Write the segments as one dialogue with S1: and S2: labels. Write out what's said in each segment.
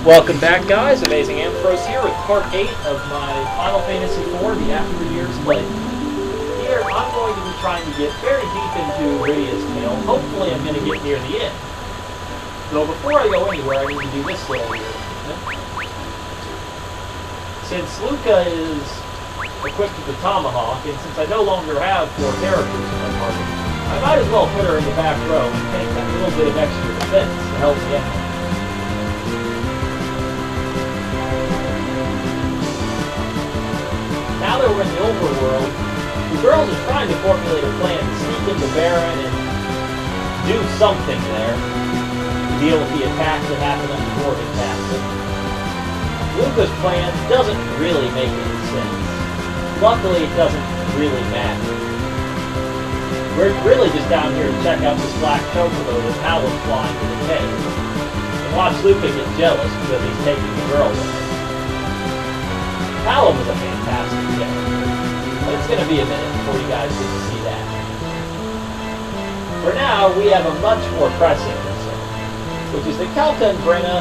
S1: Welcome back, guys. Amazing Ampharos here with part 8 of my Final Fantasy IV, the After Years Blade. Here, I'm going to be trying to get very deep into Rydia's tale. Hopefully, I'm going to get near the end. Though before I go anywhere, I need to do this little weird. Since Luca is equipped with the tomahawk, and since I no longer have 4 characters in my party, I might as well put her in the back row and take that little bit of extra defense to help me out. Now that we're in the overworld, the girls are trying to formulate a plan to sneak into Baron and do something there to deal with the attacks that happened on the Dwarven Castle. Luca's plan doesn't really make any sense. Luckily, it doesn't really matter. We're really just down here to check out this black chocobo that Hal was flying to the cave, and watch Luca get jealous because he's taking the girl with him. Callum was a fantastic character, but it's going to be a minute before you guys get to see that. For now, we have a much more pressing concern, which is that Calca and Brina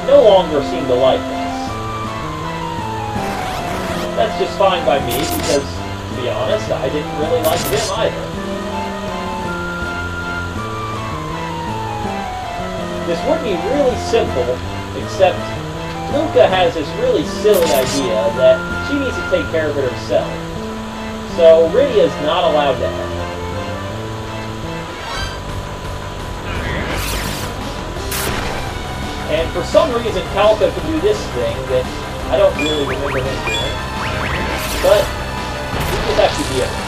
S1: no longer seem to like us. That's just fine by me, because, to be honest, I didn't really like them either. This would be really simple, except Luca has this really silly idea that she needs to take care of it herself. So Rydia's not allowed to have it. And for some reason Calca can do this thing that I don't really remember him doing. But we just have to be able to.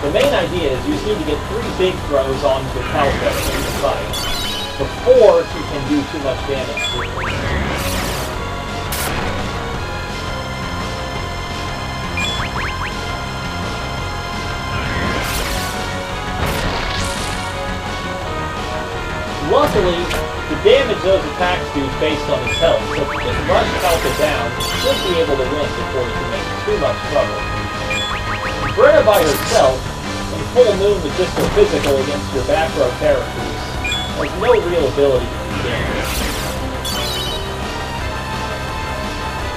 S1: The main idea is you just need to get 3 big throws onto Calca in the fight before she can do too much damage to her. Luckily, the damage those attacks do is based on his health, so if you just rush Calca down, you should be able to win before he can make too much trouble. Brina by herself, and Full Moon with just her physical against your back row characters, has no real ability to do damage.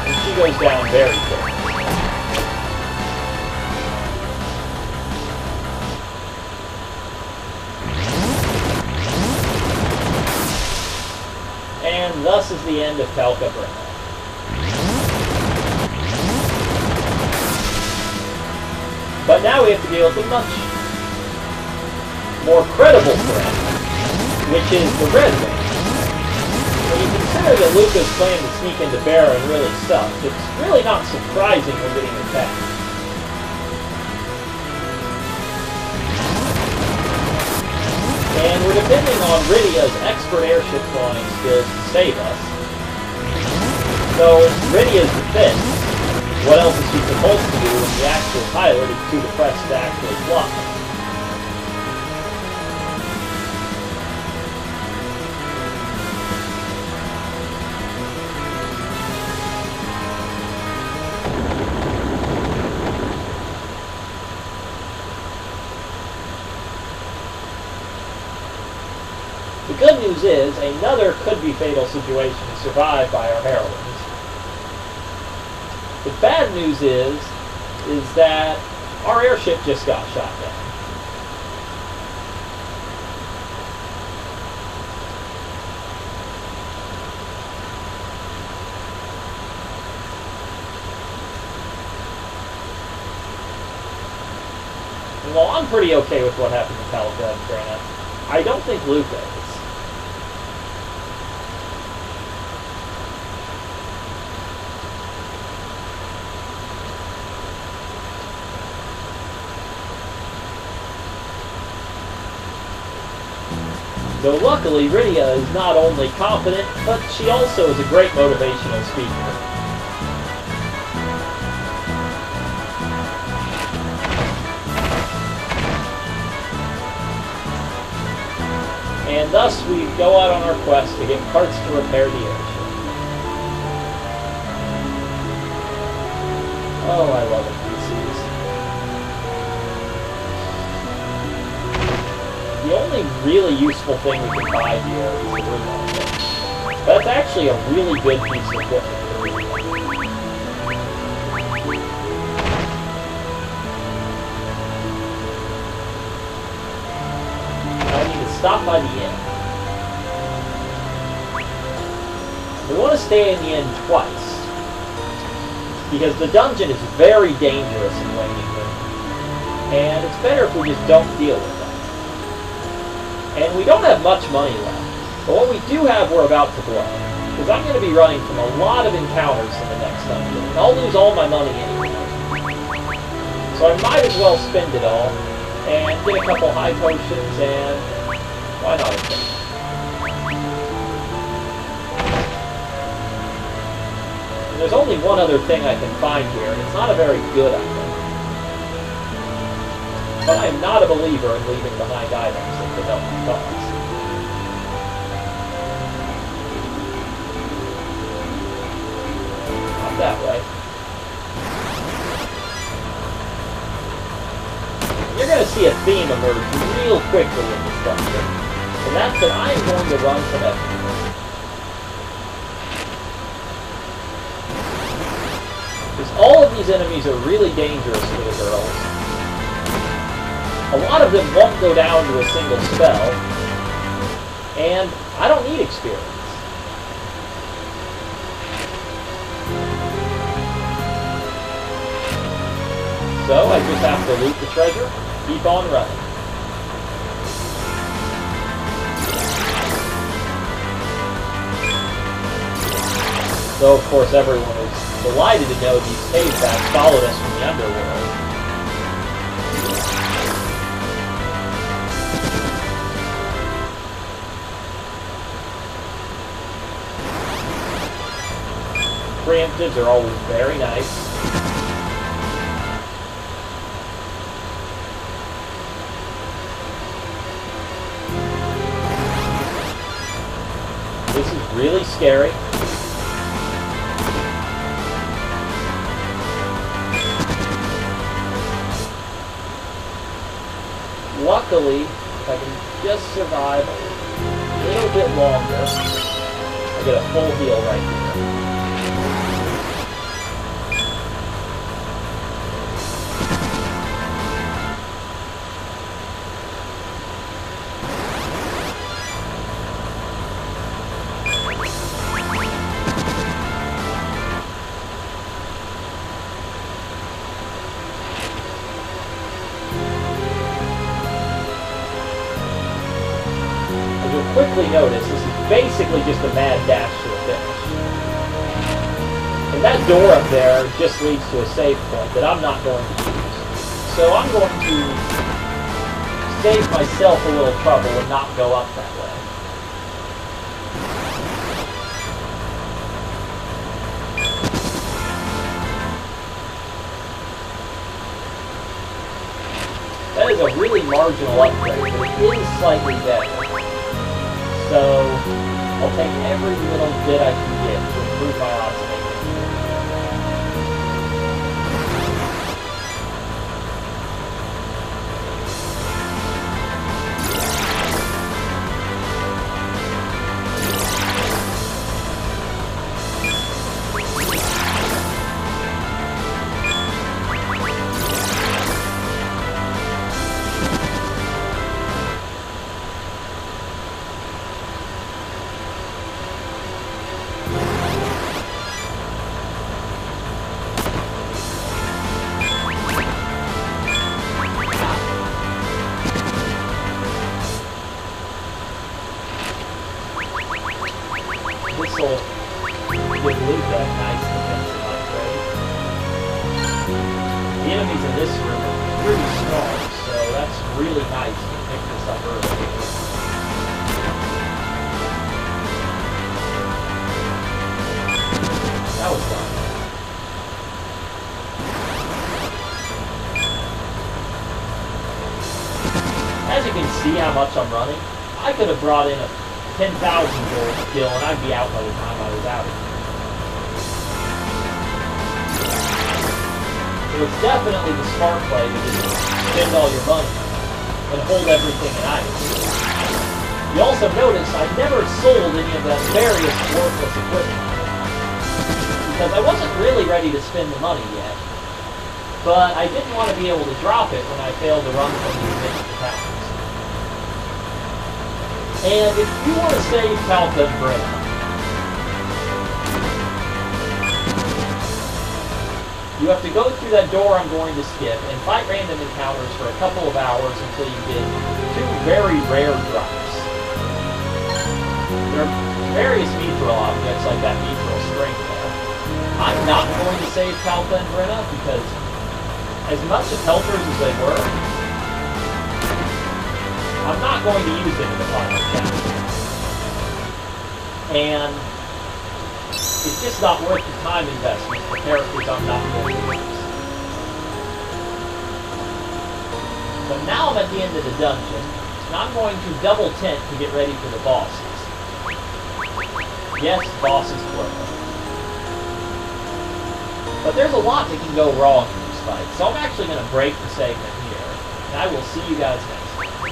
S1: And she goes down very quickly. And thus is the end of Calca Brina. But now we have to deal with a much more credible threat, which is the Red Wing. When you consider that Luca's plan to sneak into Baron really sucks, it's really not surprising we're getting attacked. And we're depending on Rydia's expert airship flying skills to save us. So, Rydia's defense. What else is she supposed to do when the actual pilot is too depressed to actually fly? The good news is, another could-be fatal situation is survived by our heroines. The bad news is that our airship just got shot down. And while I'm pretty okay with what happened to Calca and Brina, I don't think Luca is. Though luckily, Rydia is not only competent, but she also is a great motivational speaker. thus we go out on our quest to get parts to repair the airship. Oh, I love NPCs. The only really useful thing we can buy here is the remote. That's actually a really good piece of equipment. Now I need to stop by the inn. We want to stay in the inn twice, because the dungeon is very dangerous in Waiting Room, and it's better if we just don't deal with that. And we don't have much money left, but what we do have we're about to blow, because I'm going to be running from a lot of encounters in the next dungeon, and I'll lose all my money anyway. So I might as well spend it all, and get a couple high potions, and why not a thing? And there's only one other thing I can find here, and it's not a very good item. But I am not a believer in leaving behind items that could help my cause. Not that way. You're going to see a theme emerge real quickly in this dungeon, and that's that I am going to run from everything. Because all of these enemies are really dangerous for the girls. A lot of them won't go down to a single spell, and I don't need experience. So I just have to loot the treasure, keep on running. So of course everyone is delighted to know these cave bats followed us from the underworld. Preemptives are always very nice. This is really scary. Luckily, if I can just survive a little bit longer, I get a full heal right here. Quickly notice, this is basically just a mad dash to a finish. And that door up there just leads to a save point that I'm not going to use. So I'm going to save myself a little trouble and not go up that way. That is a really marginal upgrade, but it is slightly better. So, I'll take every little bit I can get to improve my odds of making it. This'll give Luca a nice defensive upgrade. The enemies in this room are pretty strong, so that's really nice to pick this up early. That was fun. As you can see how much I'm running, I could have brought in a 10,000 gold skill and I'd be out by the time I was out. So it's definitely the smart play to just spend all your money and hold everything in ice. You also notice I never sold any of that various worthless equipment because I wasn't really ready to spend the money yet. But I didn't want to be able to drop it when I failed to run from these mixed attacks. And if you want to save Calca and Brina, you have to go through that door I'm going to skip and fight random encounters for a couple of hours until you get 2 very rare drops. There are various mithril objects like that mithril string there. I'm not going to save Calca and Brina because as much as helpers as they were, I'm not going to use them in the final chapter. And it's just not worth the time investment for characters I'm not going to use. So now I'm at the end of the dungeon, and I'm going to double tent to get ready for the bosses. Yes, bosses plural. But there's a lot that can go wrong in this fight, so I'm actually going to break the segment here, and I will see you guys next time.